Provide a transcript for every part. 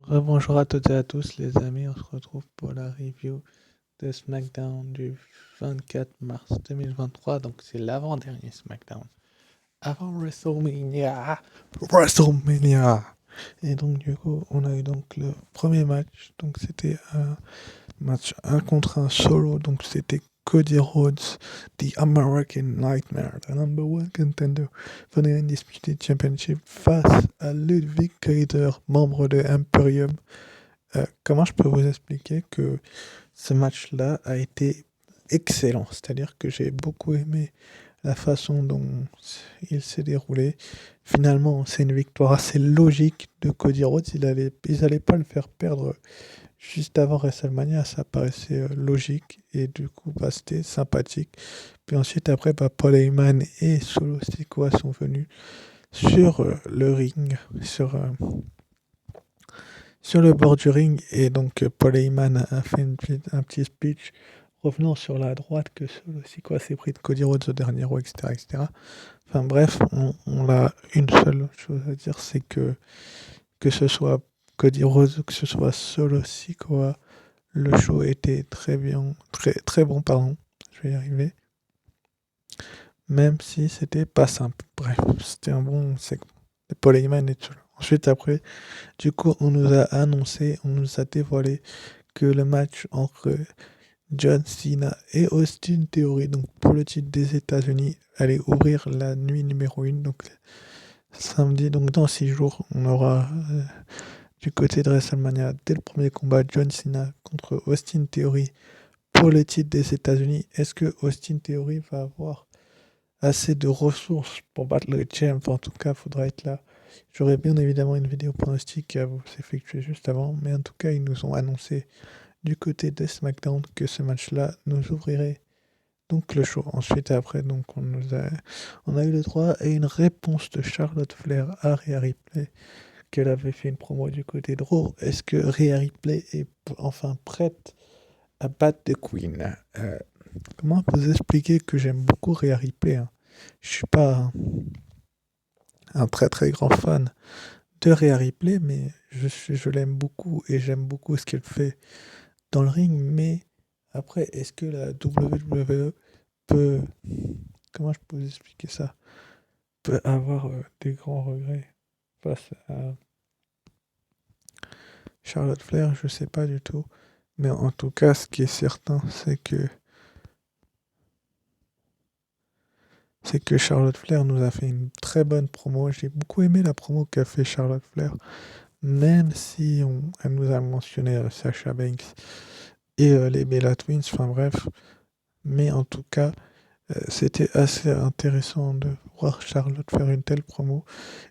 Rebonjour à toutes et à tous les amis, on se retrouve pour la review de SmackDown du 24 mars 2023, donc c'est l'avant-dernier SmackDown. Avant WrestleMania, WrestleMania. Et donc du coup, on a eu donc le premier match, donc c'était un match 1 contre 1 solo, donc c'était Cody Rhodes, The American Nightmare, the number one contender for the Undisputed Championship face à Ludwig Kaiser, membre de Imperium. Comment je peux vous expliquer que ce match-là a été excellent? C'est-à-dire que j'ai beaucoup aimé la façon dont il s'est déroulé. Finalement, c'est une victoire assez logique de Cody Rhodes. Ils n'allaient pas le faire perdre juste avant WrestleMania. Ça paraissait logique et du coup, bah, c'était sympathique. Puis ensuite, après, bah, Paul Heyman et Solo Sikoa sont venus sur le ring, sur le bord du ring, et donc Paul Heyman a fait un petit speech revenant sur la droite que Solo Sikoa s'est pris de Cody Rhodes au dernier Raw, etc., etc. Enfin bref, on a une seule chose à dire, c'est que ce soit Cody Rhodes ou que ce soit Solo Sikoa, le show était très bien, très, très bon, pardon, je vais y arriver, même si c'était pas simple. Bref, c'était un bon segment de Paul Heyman et Solo. Ensuite, après, du coup, on nous a annoncé, on nous a dévoilé que le match entre John Cena et Austin Theory, donc pour le titre des États-Unis, allait ouvrir la nuit numéro 1. Donc samedi, donc dans 6 jours, on aura du côté de WrestleMania, dès le premier combat, John Cena contre Austin Theory pour le titre des États-Unis. Est-ce que Austin Theory va avoir assez de ressources pour battre le champ? En tout cas, il faudra être là. J'aurais bien évidemment une vidéo pronostique à vous effectuer juste avant, mais en tout cas, ils nous ont annoncé du côté de SmackDown que ce match-là nous ouvrirait donc le show. Ensuite, après, donc on a eu le droit à une réponse de Charlotte Flair à Rhea Ripley, qu'elle avait fait une promo du côté de Raw. Est-ce que Rhea Ripley est enfin prête à battre The Queen? Comment vous expliquer que j'aime beaucoup Rhea Ripley, hein. Je suis pas un très très grand fan de Rhea Ripley, mais je l'aime beaucoup et j'aime beaucoup ce qu'elle fait dans le ring. Mais après, est-ce que la WWE peut, comment je peux vous expliquer ça, peut avoir des grands regrets face à Charlotte Flair? Je sais pas du tout. Mais en tout cas, ce qui est certain, c'est que Charlotte Flair nous a fait une très bonne promo. J'ai beaucoup aimé la promo qu'a fait Charlotte Flair, même si elle nous a mentionné Sasha Banks et les Bella Twins, enfin bref. Mais en tout cas, c'était assez intéressant de voir Charlotte faire une telle promo.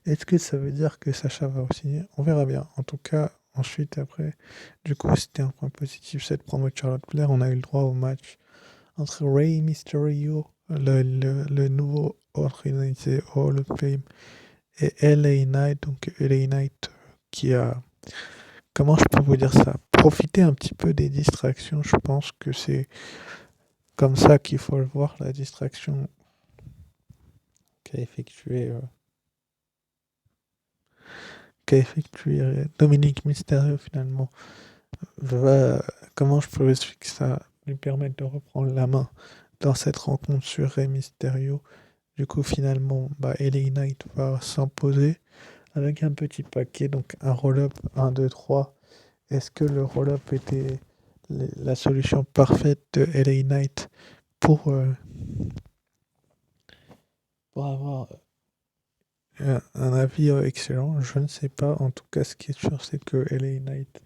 Est-ce que ça veut dire que Sacha va signer? On verra bien. En tout cas, ensuite, après, du coup, c'était un point positif. Cette promo de Charlotte Flair, on a eu le droit au match entre Rey Mysterio, le nouveau organisé Hall of Fame, et LA Knight. Donc, LA Knight qui a, comment je peux vous dire ça, profité un petit peu des distractions. Je pense que c'est comme ça qu'il faut le voir, la distraction qu'a effectué Dominique Mysterio finalement va, comment je peux expliquer ça, lui permettre de reprendre la main dans cette rencontre sur Rey Mysterio. Du coup, finalement, bah, LA Knight va s'imposer avec un petit paquet, donc un roll-up, 1, 2, 3. Est-ce que le roll-up était la solution parfaite de LA Knight pour, euh, pour avoir un avis excellent? Je ne sais pas. En tout cas, ce qui est sûr, c'est que LA Knight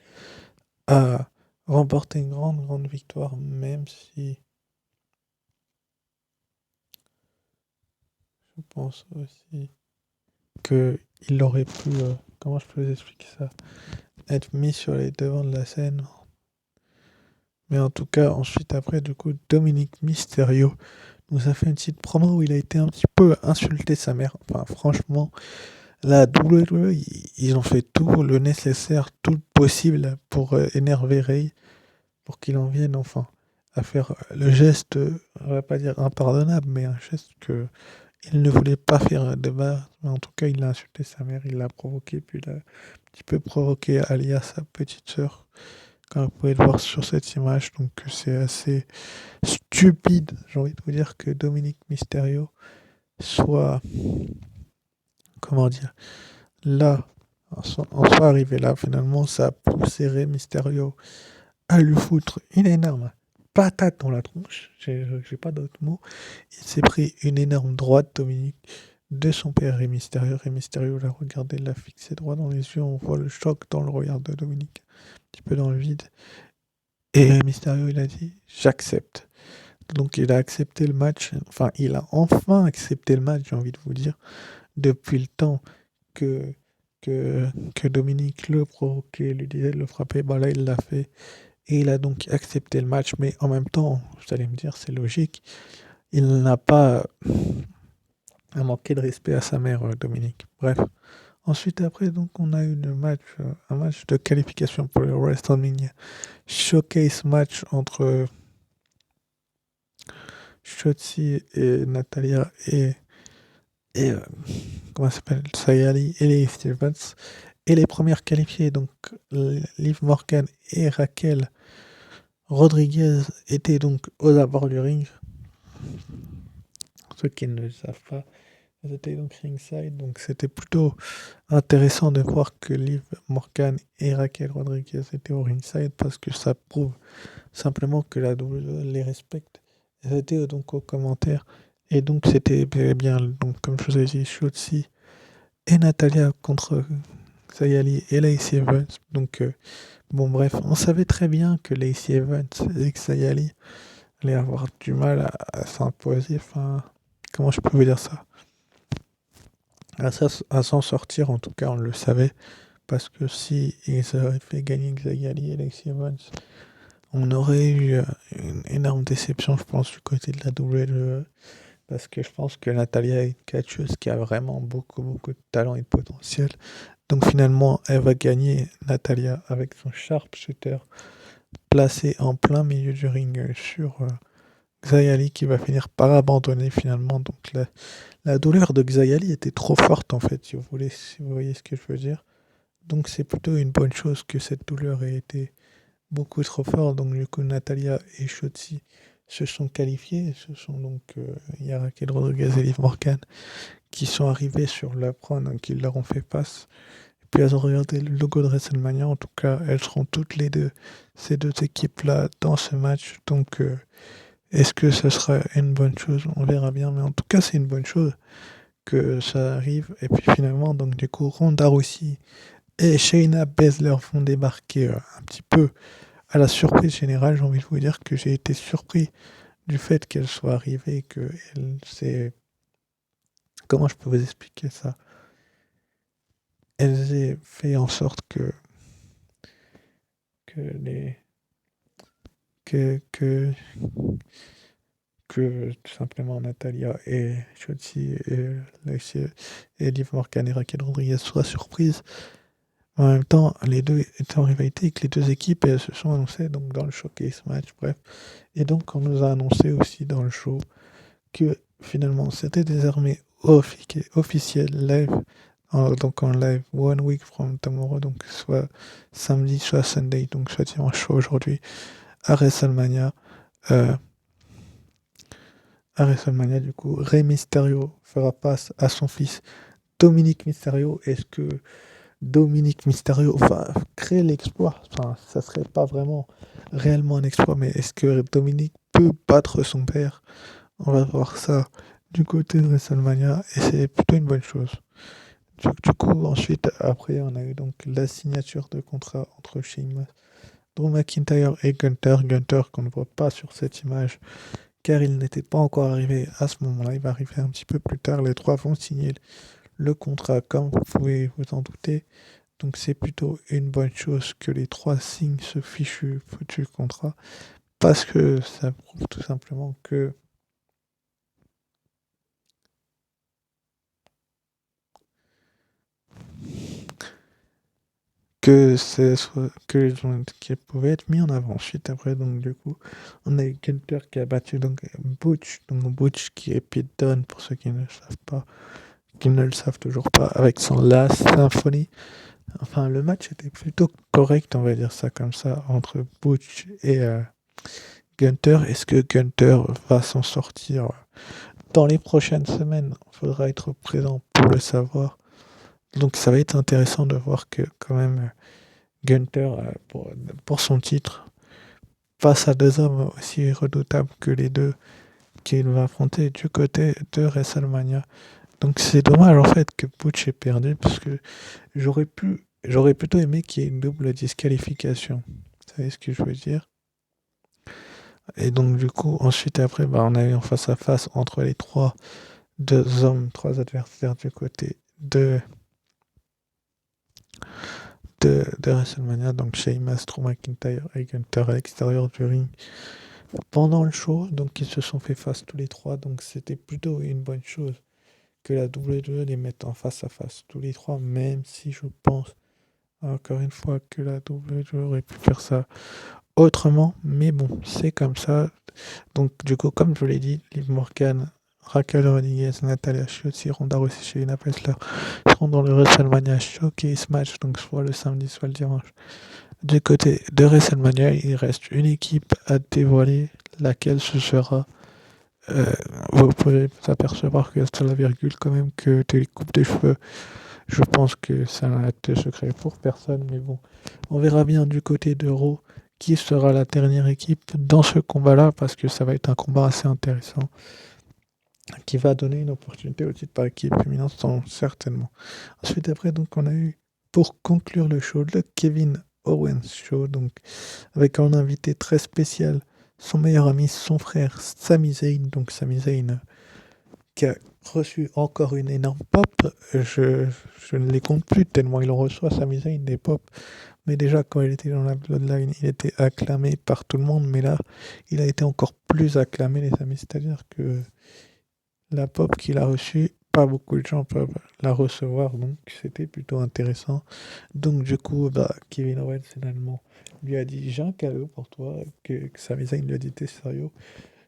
a remporté une grande, grande victoire, même si je pense aussi qu'il aurait pu, comment je peux vous expliquer ça, être mis sur les devants de la scène. Mais en tout cas, ensuite, après, du coup, Dominique Mysterio nous a fait une petite promo où il a été un petit peu insulté sa mère. Enfin, franchement, la WWE, ils ont fait tout le nécessaire, tout le possible pour énerver Ray, pour qu'il en vienne enfin à faire le geste, on va pas dire impardonnable, mais un geste que Il ne voulait pas faire de base, mais en tout cas, il a insulté sa mère, il l'a provoqué, puis il a un petit peu provoqué Alia, sa petite sœur, comme vous pouvez le voir sur cette image. Donc, c'est assez stupide, j'ai envie de vous dire, que Dominique Mysterio soit, comment dire, là, en soit arrivé là. Finalement, ça a poussé Rey Mysterio à lui foutre une énorme patate dans la tronche, j'ai pas d'autre mot. Il s'est pris une énorme droite, Dominique, de son père Rey Mysterio. Rey Mysterio l'a regardé, l'a fixé droit dans les yeux. On voit le choc dans le regard de Dominique, un petit peu dans le vide. Et Rey Mysterio, il a dit j'accepte. Donc il a accepté le match. Enfin, il a enfin accepté le match, j'ai envie de vous dire, depuis le temps que, que, que Dominique le provoquait, lui disait de le frapper. Bah là, il l'a fait. Et il a donc accepté le match. Mais en même temps, vous allez me dire, c'est logique. Il n'a pas à manquer de respect à sa mère, Dominique. Bref. Ensuite, après, donc, on a eu un match de qualification pour le WrestleMania Showcase match entre Shotzi et Natalia et comment ça s'appelle, Sayali et les Stevens. Et les premières qualifiées, donc Liv Morgan et Raquel Rodriguez, étaient donc aux abords du ring. Ceux qui ne le savent pas, elles étaient donc ringside, donc c'était plutôt intéressant de voir que Liv Morgan et Raquel Rodriguez étaient au ringside parce que ça prouve simplement que la WWE les respecte. Elles étaient donc aux commentaires et donc c'était bien, donc comme je vous ai dit, Shotzi et Natalia contre Sayali et Lacey Evans. Donc bon bref, on savait très bien que Lacey Evans et que Sayali allaient avoir du mal à s'imposer, enfin comment je peux vous dire ça, à s'en sortir, en tout cas on le savait, parce que si ils avaient fait gagner Sayali et Lacey Evans, on aurait eu une énorme déception, je pense, du côté de la WWE, parce que je pense que Natalia est une catcheuse qui a vraiment beaucoup, beaucoup de talent et de potentiel. Donc finalement, elle va gagner, Natalia, avec son sharpshooter placé en plein milieu du ring sur Xayali, qui va finir par abandonner finalement. Donc la douleur de Xayali était trop forte en fait, si vous voulez, si vous voyez ce que je veux dire. Donc c'est plutôt une bonne chose que cette douleur ait été beaucoup trop forte. Donc du coup, Natalia et Shotzi se sont qualifiés. Ce sont donc Raquel Rodriguez et Liv Morgan qui sont arrivés sur l'apron, qui leur ont fait face. Et puis elles ont regardé le logo de WrestleMania. En tout cas, elles seront toutes les deux, ces deux équipes-là, dans ce match. Donc est-ce que ce sera une bonne chose? On verra bien. Mais en tout cas, c'est une bonne chose que ça arrive. Et puis finalement, donc du coup, Ronda Rousey et Shayna Baszler vont débarquer un petit peu à la surprise générale. J'ai envie de vous dire que j'ai été surpris du fait qu'elle soit arrivée et qu'elle s'est... Comment je peux vous expliquer ça? Elle ait fait en sorte que les... que, que tout simplement Natalia et Shotzi et Lacey et Liv Morgan et Raquel Rodriguez soient surprises. En même temps, les deux étaient en rivalité avec les deux équipes et elles se sont annoncées donc dans le showcase match, bref. Et donc on nous a annoncé aussi dans le show que finalement c'était désormais officiel live, donc en live one week from tomorrow, donc soit samedi, soit Sunday, donc soit dimanche, soit aujourd'hui à WrestleMania. Euh, à WrestleMania, du coup, Rey Mysterio fera face à son fils Dominique Mysterio. Est-ce que Dominique Mysterio va créer l'exploit? Enfin, ça serait pas vraiment réellement un exploit, mais est-ce que Dominique peut battre son père? On va voir ça du côté de WrestleMania et c'est plutôt une bonne chose. Du coup, ensuite, après, on a eu donc la signature de contrat entre Sheamus, Drew McIntyre et Gunther. Gunther qu'on ne voit pas sur cette image car il n'était pas encore arrivé à ce moment-là. Il va arriver un petit peu plus tard. Les trois vont signer le contrat comme vous pouvez vous en douter. Donc c'est plutôt une bonne chose que les trois signent ce foutu contrat parce que ça prouve tout simplement qu'ils pouvaient être mis en avant. Ensuite, après, donc, du coup, on a eu Gunther qui a battu donc Butch qui est Pete Dunne, pour ceux qui ne le savent pas, qui ne le savent toujours pas, avec son Last Symphony. Enfin, le match était plutôt correct, on va dire ça comme ça, entre Butch et Gunther. Est-ce que Gunther va s'en sortir dans les prochaines semaines? Il faudra être présent pour le savoir. Donc ça va être intéressant de voir que quand même Gunther, pour son titre, face à deux hommes aussi redoutables que les deux qu'il va affronter du côté de WrestleMania. Donc c'est dommage en fait que Butch ait perdu parce que j'aurais plutôt aimé qu'il y ait une double disqualification. Vous savez ce que je veux dire? Et donc du coup, ensuite après, on a eu en face à face entre les deux hommes, trois adversaires du côté de WrestleMania, donc Sheamus, Drew McIntyre et Gunther à l'extérieur du ring pendant le show. Donc ils se sont fait face tous les trois, donc c'était plutôt une bonne chose que la WWE les mette en face à face tous les trois, même si je pense encore une fois que la WWE aurait pu faire ça autrement, mais bon, c'est comme ça. Donc du coup, comme je vous l'ai dit, Liv Morgan, Raquel Rodriguez, Natalia Shotzi, Ronda Rousey, Shayna Baszler seront dans le WrestleMania Showcase match, donc soit le samedi, soit le dimanche. Du côté de WrestleMania, il reste une équipe à dévoiler, laquelle ce sera. Vous pouvez vous apercevoir que c'est la virgule quand même que les coupes de cheveux. Je pense que ça n'a été secret pour personne, mais bon, on verra bien du côté de Raw qui sera la dernière équipe dans ce combat-là, parce que ça va être un combat assez intéressant qui va donner une opportunité au titre par équipe féminin, certainement. Ensuite, après, donc, on a eu, pour conclure le show, le Kevin Owens Show, donc, avec un invité très spécial, son meilleur ami, son frère, Sami Zayn, donc Sami Zayn, qui a reçu encore une énorme pop. Je ne les compte plus tellement il en reçoit, Sami Zayn, des pop. Mais déjà, quand il était dans la Bloodline, il était acclamé par tout le monde. Mais là, il a été encore plus acclamé, les amis. C'est-à-dire que la pop qu'il a reçue, pas beaucoup de gens peuvent la recevoir. Donc, c'était plutôt intéressant. Donc, du coup, Kevin Owens, finalement, lui a dit, j'ai un cadeau pour toi. Que Sami Zayn lui a dit, t'es sérieux?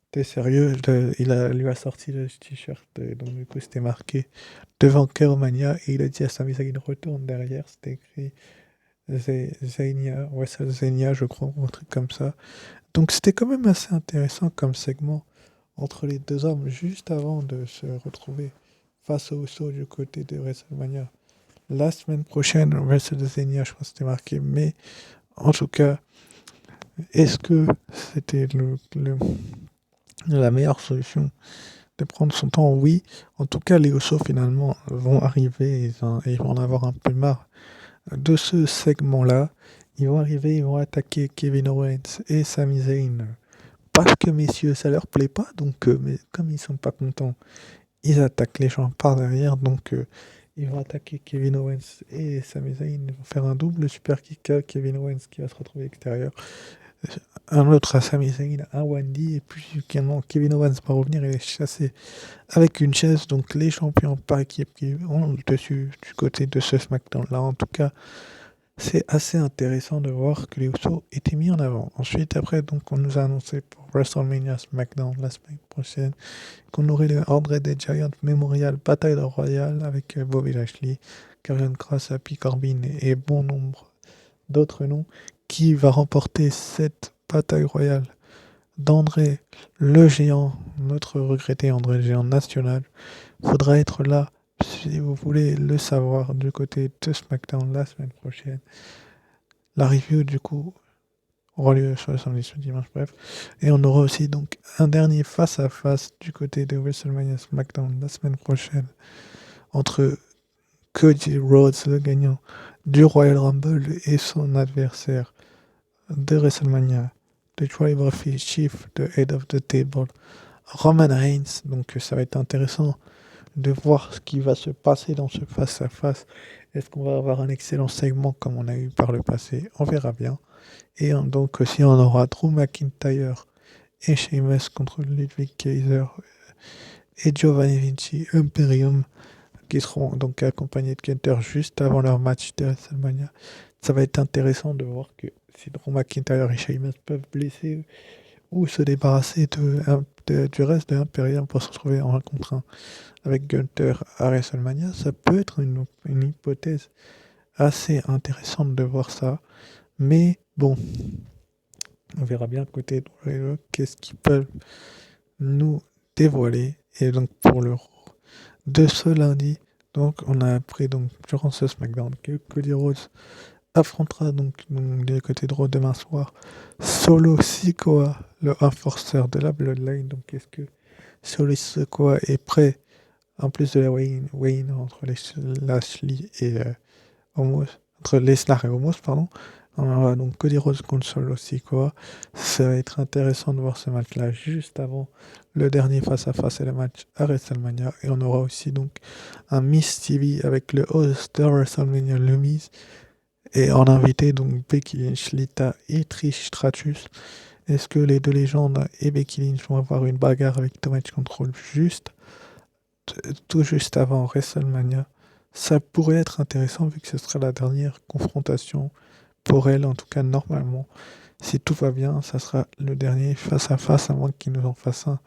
T'es sérieux? Lui a sorti le t-shirt. Donc, du coup, c'était marqué devant Keromania. Et il a dit à Sami Zayn, retourne derrière. C'était écrit Zenia, Zenia, je crois, ou un truc comme ça. Donc c'était quand même assez intéressant comme segment entre les deux hommes, juste avant de se retrouver face au saut du côté de WrestleMania. La semaine prochaine, WrestleMania, je crois que c'était marqué, mais en tout cas, est-ce que c'était la meilleure solution de prendre son temps? Oui. En tout cas, les Usos finalement vont arriver et ils vont en avoir un peu marre de ce segment-là. Ils vont arriver, ils vont attaquer Kevin Owens et Sami Zayn. Parce que, messieurs, ça leur plaît pas, donc mais comme ils sont pas contents, ils attaquent les gens par derrière, donc ils vont attaquer Kevin Owens et Sami Zayn. Ils vont faire un double super kick à Kevin Owens qui va se retrouver à l'extérieur. Un autre à Sami Zayn, un Wendy, et puis Kevin Owens va revenir et les chasser avec une chaise. Donc les champions par équipe qui ont le dessus du côté de ce SmackDown-là. En tout cas, c'est assez intéressant de voir que les Usos étaient mis en avant. Ensuite, après, donc, on nous a annoncé pour WrestleMania SmackDown la semaine prochaine qu'on aurait le André the Giant Memorial Bataille Royale avec Bobby Lashley, Karrion Kross, Happy Corbin et bon nombre d'autres noms qui va remporter cette bataille royale d'André le Géant, notre regretté André le Géant national. Faudra être là si vous voulez le savoir du côté de SmackDown la semaine prochaine. La review du coup aura lieu sur le samedi, sur le dimanche, bref. Et on aura aussi donc un dernier face à face du côté de WrestleMania SmackDown la semaine prochaine entre Cody Rhodes, le gagnant du Royal Rumble, et son adversaire de WrestleMania, The Tribal Chief, the Head of the Table, Roman Reigns. Donc ça va être intéressant de voir ce qui va se passer dans ce face-à-face. Est-ce qu'on va avoir un excellent segment comme on a eu par le passé? On verra bien. Et donc aussi on aura Drew McIntyre et Sheamus contre Ludwig Kaiser et Giovanni Vinci Imperium, qui seront donc accompagnés de Kenter juste avant leur match de WrestleMania. Ça va être intéressant de voir que si Drew McIntyre et Sheamus peuvent blesser ou se débarrasser du reste de l'Imperium pour se retrouver en 1 contre 1 avec Gunther à WrestleMania, ça peut être une hypothèse assez intéressante de voir ça. Mais bon, on verra bien côté de qu'est-ce qu'ils peuvent nous dévoiler. Et donc pour le de ce lundi, donc on a appris donc durant ce SmackDown que Cody Rhodes affrontera donc du côté de Raw demain soir Solo Sikoa, le enforceur de la Bloodline. Donc est-ce que Solo Sikoa est prêt en plus de la Wayne entre les Lashley et Omos, entre Lesnar et Omos, pardon. On aura donc Cody Rhodes contre Solo Sikoa. Ça va être intéressant de voir ce match-là juste avant le dernier face-à-face et le match à WrestleMania. Et on aura aussi donc un Miss TV avec le host de WrestleMania, le Miz. Et en invité donc Becky Lynch, Lita et Trish Stratus. Est-ce que les deux légendes et Becky Lynch vont avoir une bagarre avec Damage Control tout juste avant WrestleMania? Ça pourrait être intéressant vu que ce sera la dernière confrontation pour elle, en tout cas normalement. Si tout va bien, ça sera le dernier face à face, à moins qu'ils nous en fassent un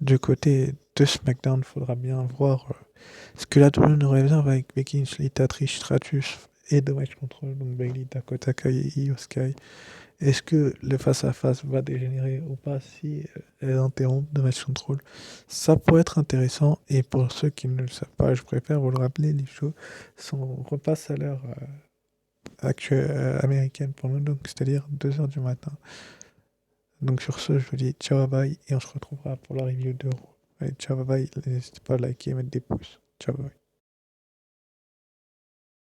du côté de SmackDown. Faudra bien voir ce que la WWE nous réserve avec Becky Lynch, Lita, Trish Stratus et Damage Control, donc Bayley, Dakota Kai et Io Sky. Est-ce que le face-à-face va dégénérer ou pas si elle interrompt Damage Control? Ça pourrait être intéressant. Et pour ceux qui ne le savent pas, je préfère vous le rappeler, les shows repassent à l'heure américaine pour nous, donc c'est-à-dire 2h du matin. Donc sur ce, je vous dis ciao bye et on se retrouvera pour la review de Raw. Allez, ciao bye, n'hésitez pas à liker et mettre des pouces. Ciao bye.